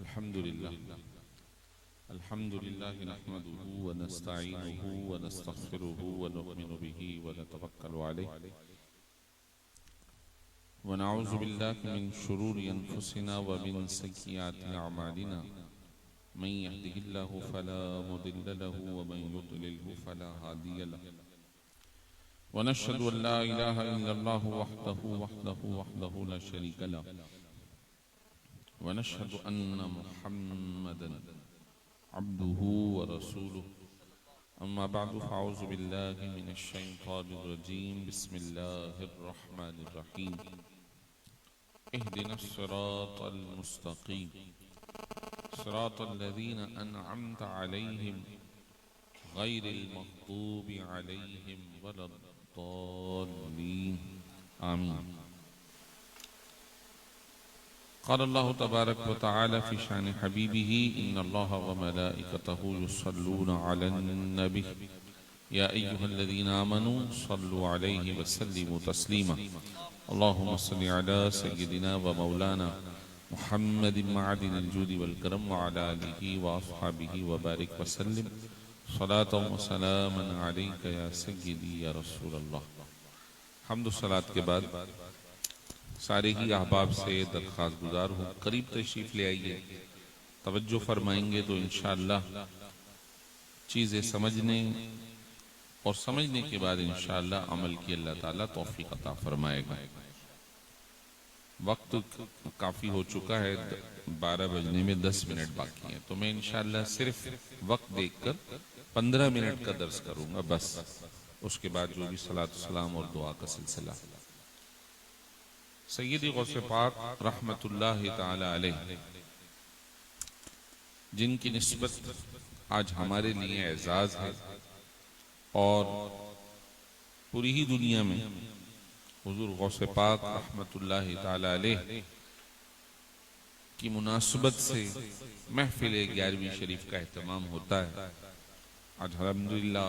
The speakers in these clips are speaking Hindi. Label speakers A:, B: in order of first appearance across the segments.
A: अल्हम्दुलिल्लाह नहमदुहु व नस्तईनुहु व नस्तगफिरुहु व नु'मिनु बिही व नतवक्कलु अलैहि व नऊज़ु बिल्लाहि मिन शुरूरि अनफुसिना व मिन सय्यिआति अअमालिना मन यहदिहिल्लाहु फला मुदिल्ल लहु व मन युद्लिलहु फला हादिय लहु व नशहदु अन ला इलाहा इल्लल्लाहु वहदहु ला शरीका लहु व नशहदु अन्ना मुहम्मदन अब्दुहु व रसूलुहु अम्मा बअदु फ़अऊज़ु बिल्लाहि मिनश शैतानिर रजीम बिस्मिल्लाहिर रहमानिर रहीम इहदिनस सिरातल मुस्तक़ीम सिरातल लज़ीना अनअमत अलैहिम गैरिल मग़्दूबि अलैहिम वलद्दाल्लीन आमीन। क़ाल अल्लाहु तबारक व तआला फ़ी शान हबीबिही इन्नल्लाह व मलाइकतहु युस्सल्लूना अलन नबी या अय्युहल्लज़ीना आमनू सल्लु अलैहि व सल्लिमू तस्लीमा अल्लाहुम्मा सल्लि अला सय्यिदिना व मौलाना मुहम्मदिन मअदिनिल जूदि वल करम व अला आलिहि व अस्हाबिहि व बारिक व सल्लिम सलातन व सलामन अलैका या सय्यिदी या रसूल अल्लाह। हम्द व सलात के बाद सारे ही अहबाब से दरख्वास्त गुजार हूँ, करीब तशरीफ ले आइए, तवज्जो फरमाएंगे तो इंशाअल्लाह चीज़ें समझने और समझने के बाद इंशाअल्लाह अमल की अल्लाह ताला तौफीक अता फरमाएगा। वक्त काफ़ी हो चुका है, 12 बजने में 10 मिनट बाकी हैं, तो मैं इंशाअल्लाह सिर्फ वक्त देखकर 15 मिनट का दर्स करूँगा बस। उसके बाद जो भी सलात सलाम और दुआ का सिलसिला। सैयदी गौसे पाक रहमतुल्लाहि ताला अलैह जिनकी निस्बत आज हमारे लिए एजाज है और पूरी ही दुनिया में हुजूर गौसे पाक रहमतुल्लाहि ताला अलैह की मुनासबत से महफिल 11वीं शरीफ का एहतमाम होता है। आज अल्हम्दुलिल्लाह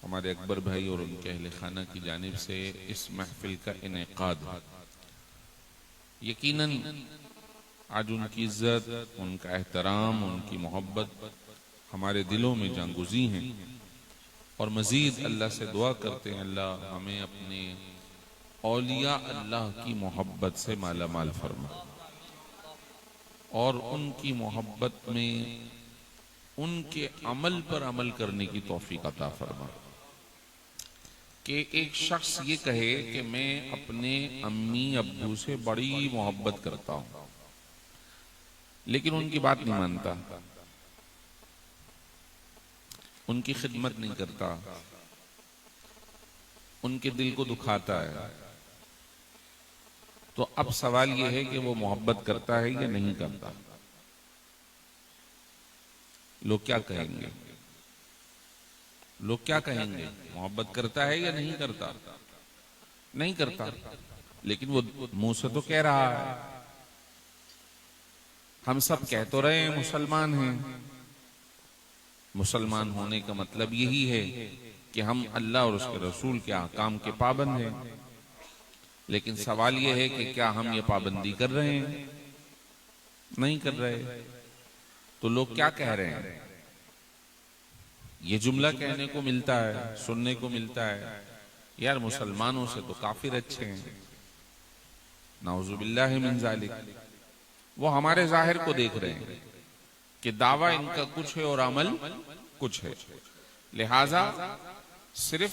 A: हमारे अकबर भाई और उनके अहले खाना की जानिब से इस महफिल का इनेकाद है। यकीनन आज उनकी इज्जत, उनका एहतराम, उनकी मोहब्बत हमारे दिलों में जांगुज़ी हैं और मजीद अल्लाह से दुआ करते हैं अल्लाह हमें अपने औलिया अल्लाह की मोहब्बत से माला माल फरमा और उनकी मोहब्बत में उनके अमल पर अमल करने की तौफीक अता फरमा। कि एक शख्स ये कहे कि मैं अपने अम्मी अब्बू से बड़ी मोहब्बत करता हूं लेकिन उनकी बात नहीं मानता, उनकी खिदमत नहीं करता, उनके दिल को दुखाता है, तो अब सवाल यह है कि वो मोहब्बत करता है या नहीं करता। लोग क्या कहेंगे? लोग क्या कहेंगे? मोहब्बत करता है या नहीं करता? नहीं करता, लेकिन वो मुंह से तो कह रहा है। हम सब कह तो रहे हैं मुसलमान हैं। मुसलमान होने का मतलब यही है कि हम अल्लाह और उसके रसूल के अहकाम के पाबंद हैं, लेकिन सवाल यह है कि क्या हम ये पाबंदी कर रहे हैं? नहीं कर रहे। तो लोग क्या कह रहे हैं? ये जुमला कहने को मिलता है, सुनने को मिलता है, यार मुसलमानों से तो काफिर अच्छे हैं। नाउज़ु बिल्लाहि मिन ज़ालिक। वो हमारे जाहिर को देख रहे हैं कि दावा इनका कुछ है और अमल कुछ है, लिहाजा सिर्फ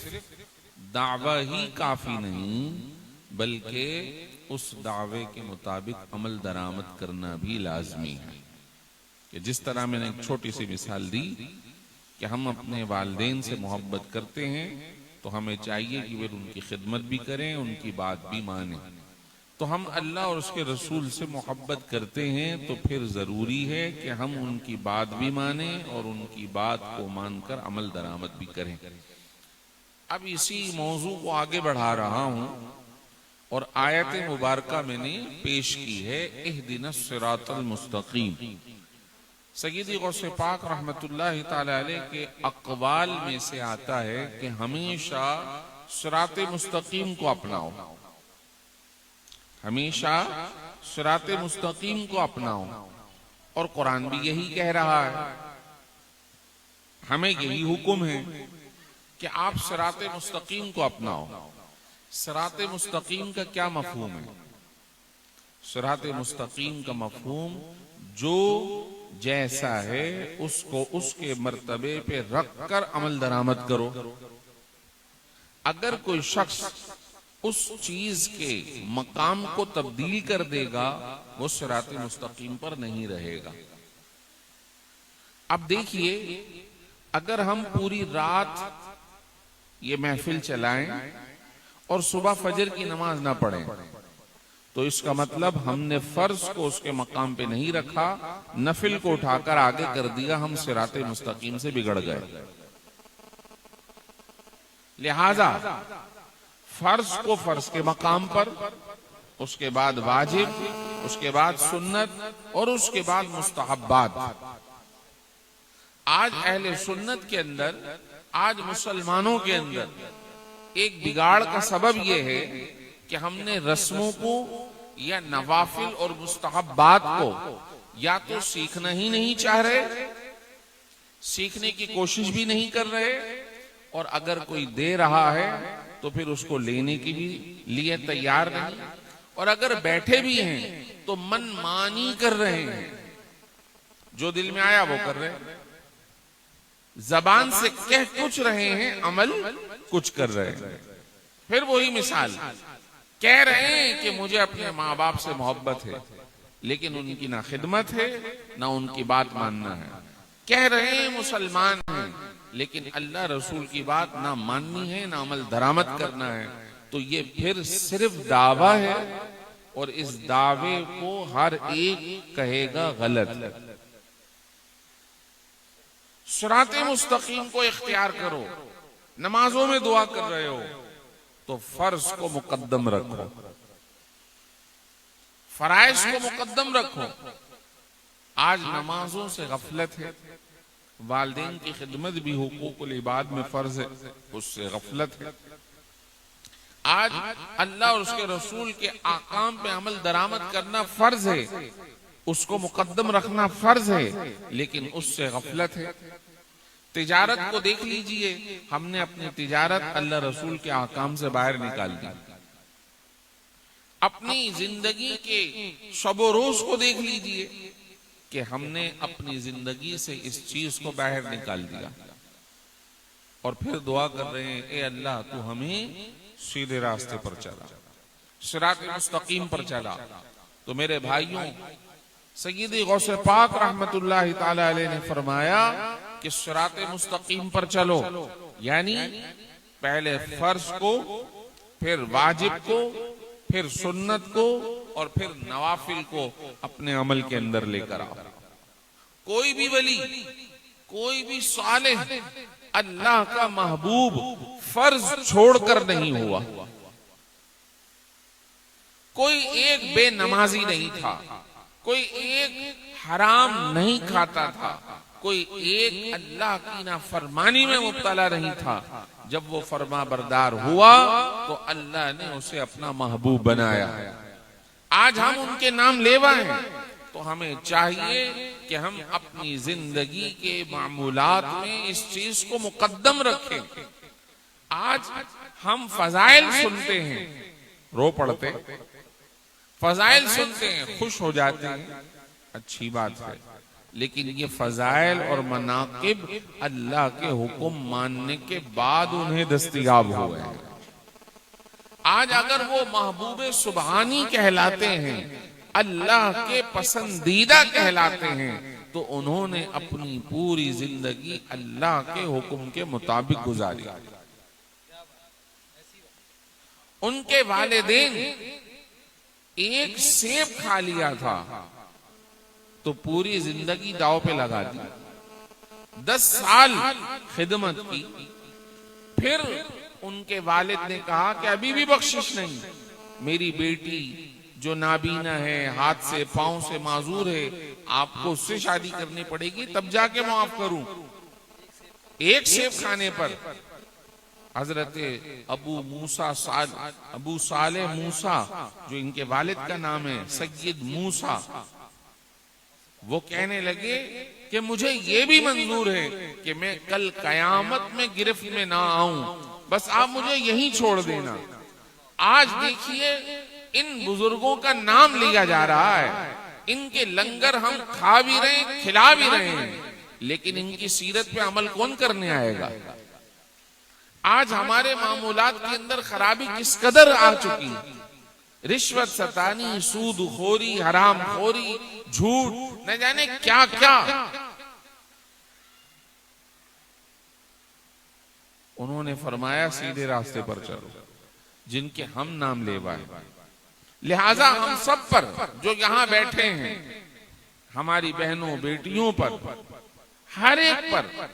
A: दावा ही काफी नहीं बल्कि उस दावे के मुताबिक अमल दरामद करना भी लाजमी है। कि जिस तरह मैंने एक छोटी सी मिसाल दी कि हम अपने वालिदैन से मोहब्बत करते हैं तो हमें चाहिए कि वे उनकी खिदमत भी करें, उनकी बात भी माने। तो हम अल्लाह और उसके रसूल से मोहब्बत करते हैं तो फिर जरूरी है कि हम उनकी बात भी माने और उनकी बात को मानकर अमल दरामद भी करें। अब इसी मौजू को आगे बढ़ा रहा हूं और आयत मुबारका मैंने पेश की है, इहदिनस सिरातल मुस्तकीम। सय्यदी गौसे पाक रहमतुल्लाहि ताला अलैह के अक़वाल में से आता है कि हमेशा सिराते मुस्तकीम को अपनाओ, हमेशा सिराते मुस्तकीम को अपनाओ। और कुरान भी यही कह रहा है, हमें यही हुक्म है कि आप सिराते मुस्तकीम को अपनाओ। सिराते मुस्तकीम का क्या मफहूम है? सिराते मुस्तकीम का मफहूम जो जैसा है उसको उसके मर्तबे पे रख कर अमल दरामद करो। अगर कोई शख्स उस चीज के मकाम को तब्दील कर देगा वो सिराते मुस्तकीम पर नहीं रहेगा। अब देखिए, अगर हम पूरी रात ये महफिल चलाएं और सुबह फजर की नमाज ना पढ़ें तो इसका मतलब हमने फर्ज को उसके मकाम पे नहीं रखा, नफिल को उठाकर आगे कर दिया, हम सिराते मुस्तकीम से बिगड़ गए। लिहाजा फर्ज को फर्ज के मकाम पर, उसके बाद वाजिब, उसके बाद सुन्नत और उसके बाद मुस्तहब्बात। आज अहले सुन्नत के अंदर, आज मुसलमानों के अंदर एक बिगाड़ का सबब यह है कि हमने रस्मों को या नवाफिल और मुस्तहब्बात को या तो सीखना ही नहीं चाह रहे, सीखने की कोशिश भी नहीं कर रहे, और अगर कोई दे रहा है तो फिर उसको लेने की भी लिए तैयार नहीं, और अगर बैठे भी हैं तो मनमानी कर रहे हैं, जो दिल में आया वो कर रहे हैं, जबान से कह कुछ रहे हैं, अमल कुछ कर रहे हैं। फिर वही मिसाल, कह रहे हैं कि मुझे अपने माँ बाप से मोहब्बत है, लेकिन उनकी ना खिदमत है ना उनकी बात मानना है। कह रहे हैं मुसलमान हैं, लेकिन अल्लाह रसूल की बात ना माननी है ना अमल दरामद करना है। तो ये फिर सिर्फ दावा है, और इस दावे को हर एक कहेगा गलत। सिराते मुस्तकीम को इख्तियार करो। नमाजों में दुआ कर रहे हो तो फर्ज को मुकद्दम रखो, फराइज को मुकद्दम रखो। आज नमाजों से गफलत है, वालिदैन की खिदमत भी हुकूकुल इबाद में फर्ज है, उससे गफलत है। आज अल्लाह और उसके रसूल के आकाम पे अमल दरामद करना फर्ज है, उसको मुकद्दम रखना फर्ज है, लेकिन उससे गफलत है। तिजारत को देख लीजिए, हमने अपनी तिजारत अल्लाह रसूल के आकाम से बाहर निकाल दी। अपनी जिंदगी के शबो रोज को देख लीजिए कि हमने अपनी जिंदगी से इस चीज को बाहर निकाल दिया, और फिर दुआ कर रहे हैं, ए अल्लाह तू हमें सीधे रास्ते पर चला, सिराते मुस्तकीम पर चला। तो मेरे भाइयों, सय्यद गौसे पाक रहमतुल्लाहि ताला अलैह ने फरमाया कि सिराते मुस्तकीम पर चलो, यानी पहले फर्ज को, फिर वाजिब को, फिर सुन्नत को, और फिर नवाफिल को अपने अमल के अंदर लेकर आओ। कोई भी वली, कोई भी सालेह, अल्लाह का महबूब फर्ज छोड़कर नहीं हुआ। कोई एक बेनमाजी नहीं था, कोई एक हराम नहीं खाता था, कोई एक अल्लाह की नाफरमानी में मुब्तला नहीं था। जब वो फरमा बरदार हुआ तो अल्लाह ने उसे अपना महबूब बनाया। आज हम उनके नाम लेवा हैं, तो हमें चाहिए कि हम अपनी जिंदगी के मामूलात में इस चीज को मुकद्दम रखें। आज हम फजाइल सुनते हैं, रो पड़ते, फजाइल सुनते हैं, खुश हो जाते हैं, अच्छी बात है, लेकिन ये फजाइल और मनाकिब अल्लाह के हुक्म मानने के बाद उन्हें दस्तयाब हुए हैं। आज अगर वो महबूबे सुबहानी कहलाते हैं, अल्लाह के पसंदीदा कहलाते हैं, तो उन्होंने अपनी पूरी जिंदगी अल्लाह के हुक्म के मुताबिक गुजारी। उनके वालिदैन एक सेब खा लिया था तो पूरी जिंदगी दांव पे लगा दी, 10 साल खिदमत की। फिर उनके वालिद ने कहा कि अभी भी बख्शिश नहीं, मेरी बेटी जो नाबीना है, हाथ से पांव से माजूर है, आपको उससे शादी करनी पड़ेगी, तब जाके माफ करूं। एक सेब खाने पर हजरत अबू सालेह मूसा, जो इनके वालिद का नाम है, सय्यद मूसा, वो कहने लगे कि मुझे ये भी मंजूर है कि मैं कल कयामत में गिरफ्त में ना आऊं, बस आप मुझे यहीं छोड़ देना। आज देखिए इन बुजुर्गों का नाम लिया जा रहा है, इनके लंगर हम खा भी रहे हैं, खिला भी रहे हैं, लेकिन इनकी सीरत पे अमल कौन करने आएगा? आज हमारे मामूलात के अंदर खराबी किस कदर आ चुकी है। रिश्वत सतानी, सूद खोरी, हराम खोरी, झूठ, न जाने क्या क्या। उन्होंने फरमाया सीधे रास्ते पर चलो जिनके हम नाम लेवाए। लिहाजा हम सब पर, जो यहां बैठे हैं, हमारी बहनों बेटियों पर, हर एक पर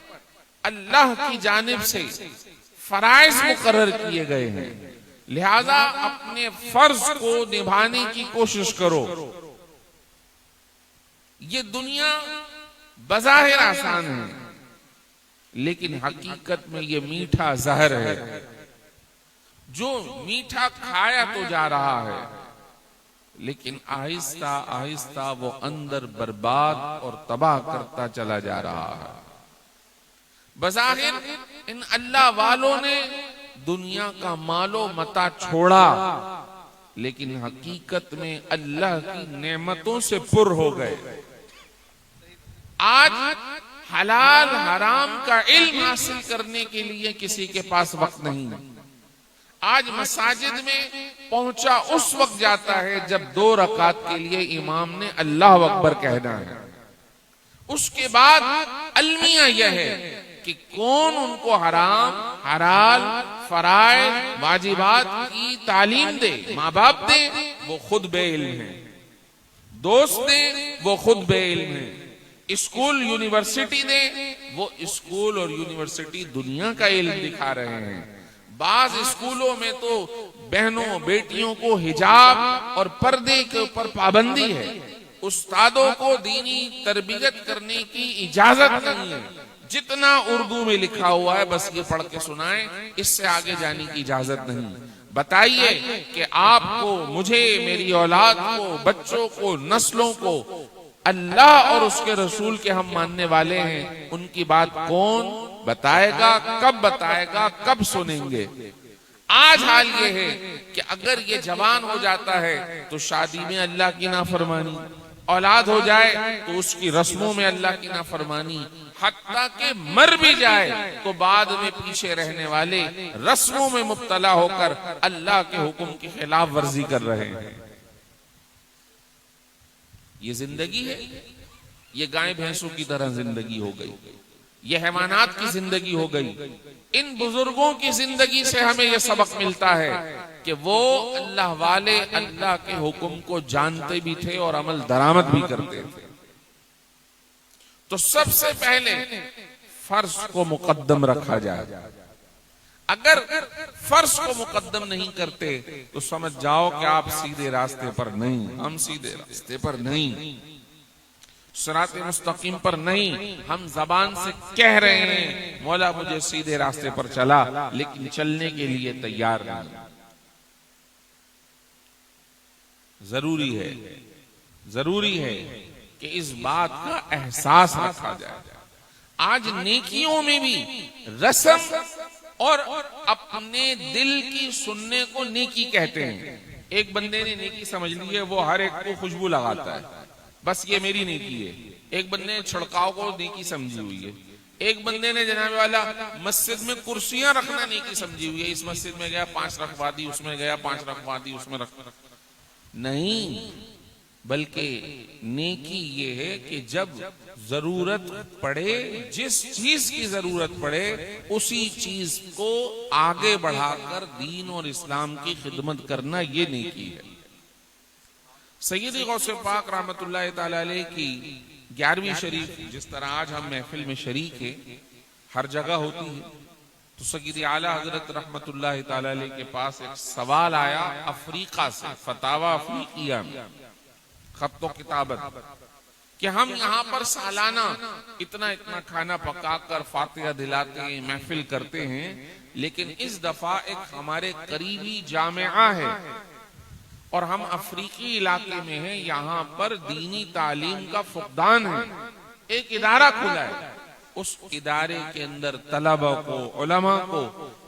A: अल्लाह की जानिब से फराइज मुकर्रर किए गए हैं। लिहाजा अपने फर्ज को निभाने की कोशिश करो। ये दुनिया बज़ाहिर आसान है, लेकिन हकीकत में ये मीठा जहर है, जो मीठा खाया तो जा रहा है, लेकिन आहिस्ता आहिस्ता वो अंदर बर्बाद और तबाह करता चला जा रहा है। बज़ाहिर इन अल्लाह वालों ने दुनिया का मालो मता छोड़ा, लेकिन हकीकत में अल्लाह की नेमतों से पुर हो गए। आज हलाल हराम का इल्म हासिल करने के लिए किसी के पास वक्त नहीं। आज मसाजिद में पहुंचा उस वक्त जाता है जब 2 रकात के लिए इमाम ने अल्लाह अकबर कहना है। उसके बाद अलमिया यह है कि कौन उनको हराम, हलाल, फराइज, वाजिबात की तालीम दे। माँ बाप दे, वो खुद बेइल्म है। दोस्त दे, वो खुद बेइल्म है। स्कूल यूनिवर्सिटी दे, वो स्कूल और यूनिवर्सिटी दुनिया का इल्म दिखा रहे हैं। बाज स्कूलों में तो बहनों बेटियों को हिजाब और पर्दे के ऊपर पाबंदी है। उस्तादों को दीनी तरबियत करने की इजाजत नहीं है। जितना उर्दू में लिखा हुआ है बस ये पढ़ के सुनाएं, इससे आगे जाने की इजाजत नहीं। बताइए कि आपको, मुझे, मेरी औलाद को, बच्चों को, नस्लों को अल्लाह और उसके रसूल के हम मानने वाले हैं, उनकी बात कौन बताएगा? कब बताएगा? कब सुनेंगे? आज हाल ये है कि अगर ये जवान हो जाता है तो शादी में अल्लाह की नाफरमानी, औलाद हो जाए तो उसकी रस्मों में अल्लाह की नाफरमानी, हत्ता के मर भी जाए तो बाद में पीछे रहने वाले रस्मों में मुब्तला होकर अल्लाह के हुक्म की खिलाफ वर्जी कर रहे हैं। ये जिंदगी है, ये गाय भैंसों की तरह जिंदगी हो गई, ये हैवानात की जिंदगी हो गई। इन बुजुर्गों की जिंदगी से हमें यह सबक मिलता है कि वो अल्लाह वाले अल्लाह के हुक्म को जानते भी थे और अमल दरामद भी करते थे। तो सबसे पहले फर्ज को मुकद्दम रखा जाए। अगर फर्ज को मुकद्दम नहीं करते तो समझ जाओ कि आप सीधे रास्ते पर नहीं, हम सीधे रास्ते पर नहीं, सिरात मुस्तकीम पर नहीं। हम जबान से कह रहे हैं मौला मुझे सीधे रास्ते पर चला, लेकिन चलने के लिए तैयार नहीं। जरूरी है कि इस बात का एहसास रखा जाए। आज नेकियों में भी रस्म और अपने दिल की सुनने को नेकी कहते हैं। एक बंदे ने नेकी समझ ली है, वो हर एक को खुशबू लगाता है, बस ये मेरी नेकी है। एक बंदे ने छिड़काव को नेकी समझी हुई है। एक बंदे ने जनाब वाला मस्जिद में कुर्सियां रखना नेकी समझी हुई है। इस मस्जिद में गया 5 रखवा दी, उसमें गया 5 रखवा दी, उसमें रख नहीं, बल्कि नेकी ये है कि जब जरूरत पड़े, जिस चीज की जरूरत पड़े, उसी चीज को आगे बढ़ाकर दीन और इस्लाम की खिदमत करना, ये नेकी है। सैयदी गौसे पाक रहमतुल्लाह तआला अलैह की 11वीं शरीफ, जिस तरह आज हम महफिल में शरीक है, हर जगह होती है, तो सैयदी आला हजरत रहमतुल्लाह तआला अलैह के पास एक सवाल आया अफ्रीका से, फतावा अफ्रीकिया में, खत्तो किताबत, कि हम यहाँ पर सालाना इतना इतना खाना पकाकर फातिहा दिलाते हैं, महफिल करते हैं, लेकिन इस दफा एक हमारे करीबी जामिया है, और हम अफ्रीकी इलाके में हैं, यहां पर दीनी तालीम का फुकदान है। एक इदारा खुला है, उस इदारे के अंदर तलबा को, उलमा को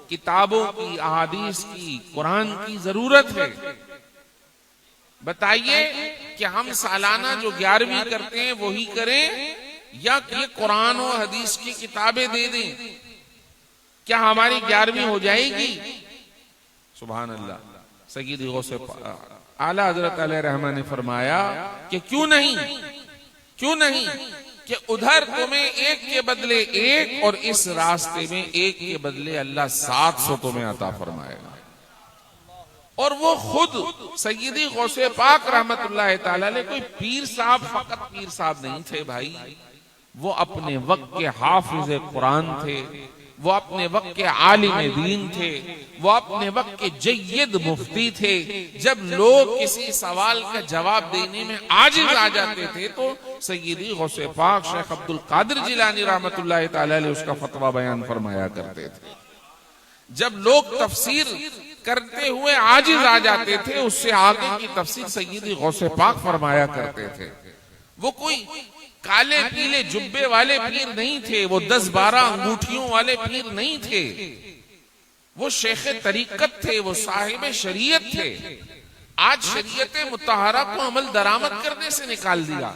A: किताबों की, अहादीस की, कुरान की जरूरत है। बताइए कि हम सालाना जो 11वीं करते हैं वही करें या ये कुरान और हदीस की किताबें दे दें? क्या हमारी 11वीं हो जाएगी? सुभान अल्लाह। सय्यदी गौसे आला हजरत अलैहि रहमान ने फरमाया कि क्यों नहीं कि उधर तुम्हें एक के बदले एक और इस रास्ते में एक के बदले अल्लाह 700 तुम्हें अता फरमाएगा। और वो खुद सय्यदी गौसे पाक रहमतुल्लाह ताला अलैह कोई पीर साहब, फकत पीर साहब नहीं थे भाई। वो अपने वक्त के हाफिज कुरान थे, वो अपने वक्त के आलिम दीन थे, वो अपने वक्त के जय्यद मुफ्ती थे। जब लोग किसी सवाल का जवाब देने में आजिज आ जाते थे तो सय्यदी गौसे पाक शेख अब्दुल कादिर जिलानी रहमतुल्लाह ताला अलैह उसका फतवा बयान फरमाया करते थे। जब लोग तफसीर करते हुए आजिज आ जाते थे, उससे आगे की तफसीर सय्यदी गौसे पाक फरमाया करते थे। वो कोई काले पीले जुब्बे वाले पीर नहीं थे, वो 10-12 अंगूठियों वाले पीर नहीं थे। वो शेख तरीकत थे, वो साहिब शरीयत थे। आज शरीयत मुतहरा को अमल दरामद करने से निकाल दिया।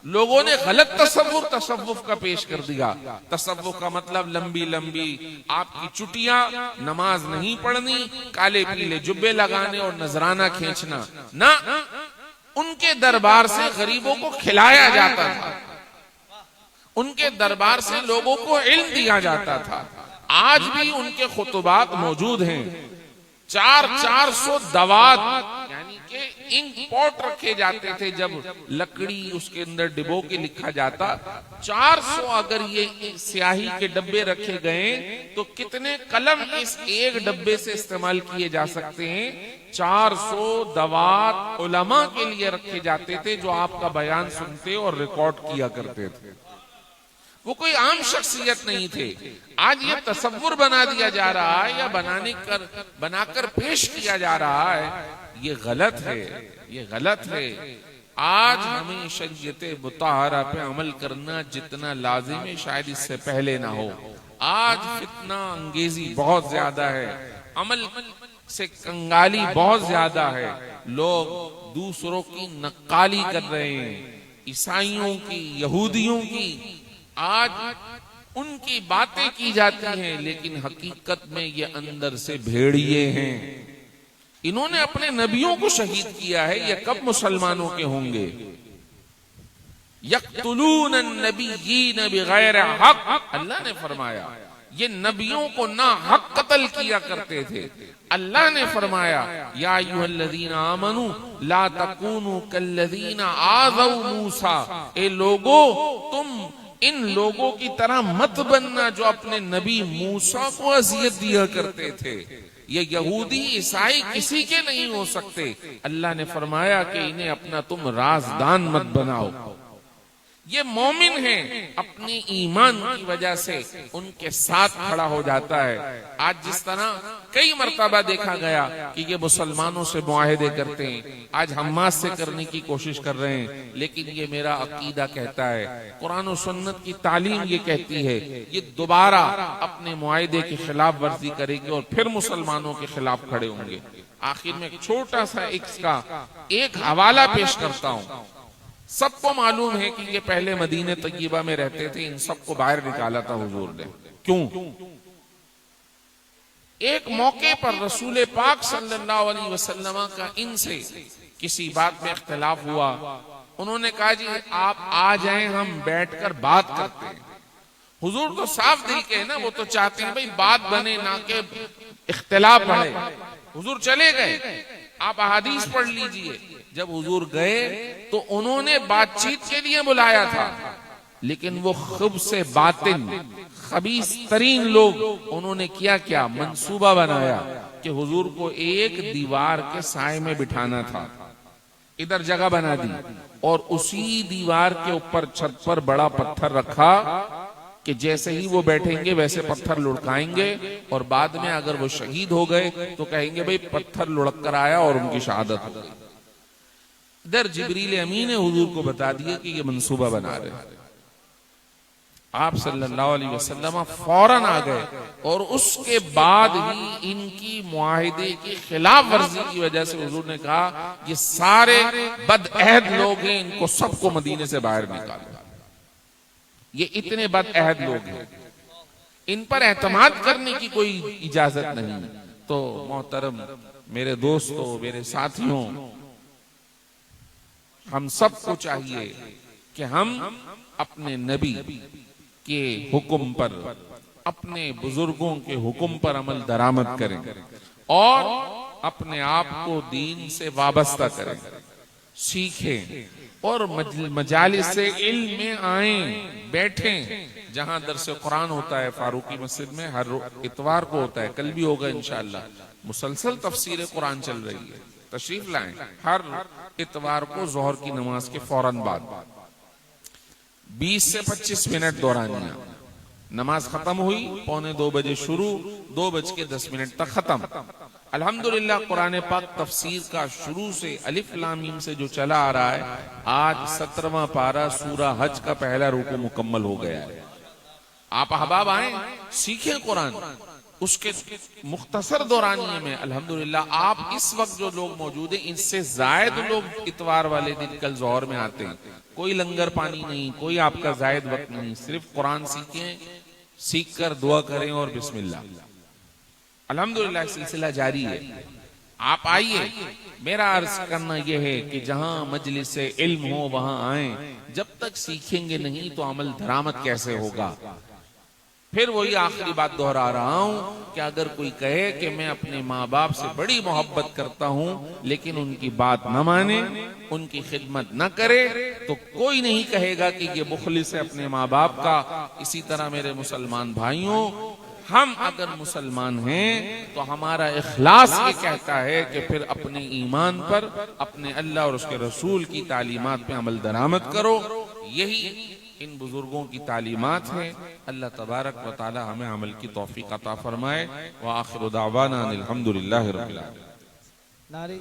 A: लोगों ने गलत तसव्वुफ का पेश कर दिया। तसव्वुफ का मतलब लंबी लंबी आपकी चुटियां, नमाज नहीं पढ़नी, काले पीले जुब्बे लगाने और नजराना खींचना ना। उनके दरबार से गरीबों को खिलाया जाता था, उनके दरबार से लोगों को इल्म दिया जाता था। आज भी उनके खुतबात मौजूद हैं। 400 दवात यानी कि इंक पॉट रखे जाते थे, जब लकड़ी उसके अंदर डिबो के लिखा जाता। 400 अगर ये स्याही के डब्बे रखे गए तो कितने कलम इस एक डब्बे से इस्तेमाल किए जा सकते हैं? 400 दवात उलमा के लिए रखे जाते थे जो आपका बयान सुनते और रिकॉर्ड किया करते थे। वो कोई आम शख्सियत नहीं थे। आज ये तसव्वुर बना दिया जा रहा है या बनाकर पेश किया जा रहा है, ये गलत है, ये गलत है। आज हमें शरीयत मुतहरा पे अमल करना जितना लाजिम है शायद इससे पहले ना हो। आज फितना अंगेजी बहुत ज्यादा है, अमल से कंगाली बहुत ज्यादा है। लोग दूसरों की नक्काली कर रहे हैं, ईसाइयों की, यहूदियों की। आज उनकी बातें की जाती हैं लेकिन हकीकत में ये अंदर से भेड़िए हैं। इन्होंने अपने नबियों को शहीद किया है, ये कब मुसलमानों के होंगे? यक़्तुलून अन्नबिय्यीन बिग़ैर हक़, अल्लाह ने फरमाया ये नबियों को ना हक कत्ल किया करते थे। अल्लाह ने फरमाया या अय्युहल्लज़ीना आमनू ला तकूनू कल्लज़ीना आज़ौ मूसा, ए लोगो तुम इन लोगों की तरह मत बनना जो अपने नबी मूसा को अजियत दिया करते थे। ये यहूदी ईसाई किसी के नहीं हो सकते। अल्लाह ने फरमाया कि इन्हें अपना तुम राजदान मत बनाओ। ये मोमिन हैं, अपनी ईमान की वजह से उनके साथ खड़ा हो जाता है। आज जिस तरह कई मर्तबा देखा गया कि ये मुसलमानों से मुआहिदे करते हैं, आज हमास से करने की कोशिश कर रहे हैं, लेकिन ये मेरा अकीदा कहता है, कुरान और सुन्नत की तालीम ये कहती है, ये दोबारा अपने मुआहिदे की खिलाफ वर्जी करेंगे और फिर मुसलमानों के खिलाफ खड़े होंगे। आखिर में छोटा सा इसका एक हवाला पेश करता हूं। सबको मालूम है कि ये पहले मदीने तय्यबा में रहते थे, इन सबको बाहर निकाला था हुजूर ने। क्यों? एक मौके पर रसूल पाक सल्लल्लाहु अलैहि वसल्लम का इनसे किसी बात में इख्तिलाफ हुआ। उन्होंने कहा जी आप आ जाएं, हम बैठकर बात करते हैं। हुजूर तो साफ दिल के हैं ना, वो तो चाहते हैं भाई बात बने ना के इख्तिलाफ बढ़े। हुजूर चले गए, आप अहादीस पढ़ लीजिए। जब हुजूर गए तो उन्होंने बातचीत के लिए बुलाया था, लेकिन वो खुब से बातिन खबीस तरीन लोग, उन्होंने क्या मंसूबा बनाया कि हुजूर को एक दीवार के साए में बिठाना था। इधर जगह बना दी और उसी दीवार के ऊपर छत पर बड़ा पत्थर रखा कि जैसे ही वो बैठेंगे वैसे पत्थर लुढ़काएंगे और बाद में अगर वो शहीद हो गए तो कहेंगे भाई पत्थर लुढ़क कर आया और उनकी शहादत हो गई। इधर जिब्रील अमीन ने हुजूर को बता दिया कि ये मंसूबा बना रहे हैं। आप सल्लल्लाहु अलैहि वसल्लम फौरन आ गए और उसके बाद ही इनकी मुआहिदे की खिलाफ वर्जी की वजह से हुजूर ने कहा ये सारे बदअहद लोग हैं, इनको सबको मदीने से बाहर निकालो। ये इतने बदअहद लोग हैं, इन पर एतमाद करने की कोई इजाजत नहीं। तो मोहतरम मेरे दोस्तों, मेरे साथियों, हम सबको चाहिए कि हम अपने नबी के हुक्म पर, अपने बुजुर्गों के हुक्म पर अमल दरामद करें और अपने आप को दीन से वाबस्ता करें, सीखें और मजालिस से इल्म में आएं, बैठें। जहां दरस कुरान होता है फारूकी मस्जिद में हर इतवार को होता है, कल भी होगा इंशाअल्लाह। मुसलसल तफसीर कुरान चल रही है, तशरीफ लाएं हर इतवार को जोहर की नमाज के फौरन बाद 20 से 25 मिनट दौरानिया। नमाज खत्म हुई 1:45 बजे शुरू, 2:10 तक खत्म। अल्हम्दुलिल्लाह कुरान पाक तफसीर का शुरू से अलिफ लाम मीम से जो चला आ रहा है, आज 17वां पारा सूरह हज का पहला रुकू मुकम्मल हो गया है। आप अहबाब आए, सीखें कुरान। उसके मुख्तसर दौरानिए में अल्हम्दुलिल्लाह आप इस वक्त जो लोग मौजूद हैं, इससे जायद लोग इतवार वाले दिन कल जोहर में आते हैं। कोई लंगर पानी नहीं, कोई आपका जायद वक्त नहीं, सिर्फ कुरान सीखें, सीख कर दुआ करें और बिस्मिल्लाह। अल्हम्दुलिल्लाह सिलसिला जारी है। आप आइए। मेरा अर्ज करना यह है कि जहां मजलिस से इल्म हो वहां आए। जब तक सीखेंगे नहीं तो अमल दरामद कैसे होगा। फिर वही आखिरी बात दोहरा रहा हूं कि अगर कोई कहे कि मैं अपने माँ बाप से बड़ी मोहब्बत करता हूं लेकिन उनकी बात न माने, उनकी खिदमत न करे, तो कोई नहीं कहेगा कि ये मुखलिस है अपने माँ बाप का। इसी तरह मेरे मुसलमान भाइयों, हम अगर मुसलमान हैं तो हमारा इखलास ये कहता है कि फिर अपने ईमान पर, अपने अल्लाह और उसके रसूल की तालीमात पे अमल दरामद करो। यही इन बुजुर्गों की तालीमात हैं। अल्लाह तबारक व तआला हमें अमल की तौफीक अता फरमाए। व आखिरु दावाना अनिल हम्दुलिल्लाहि रब्बिल आलमीन।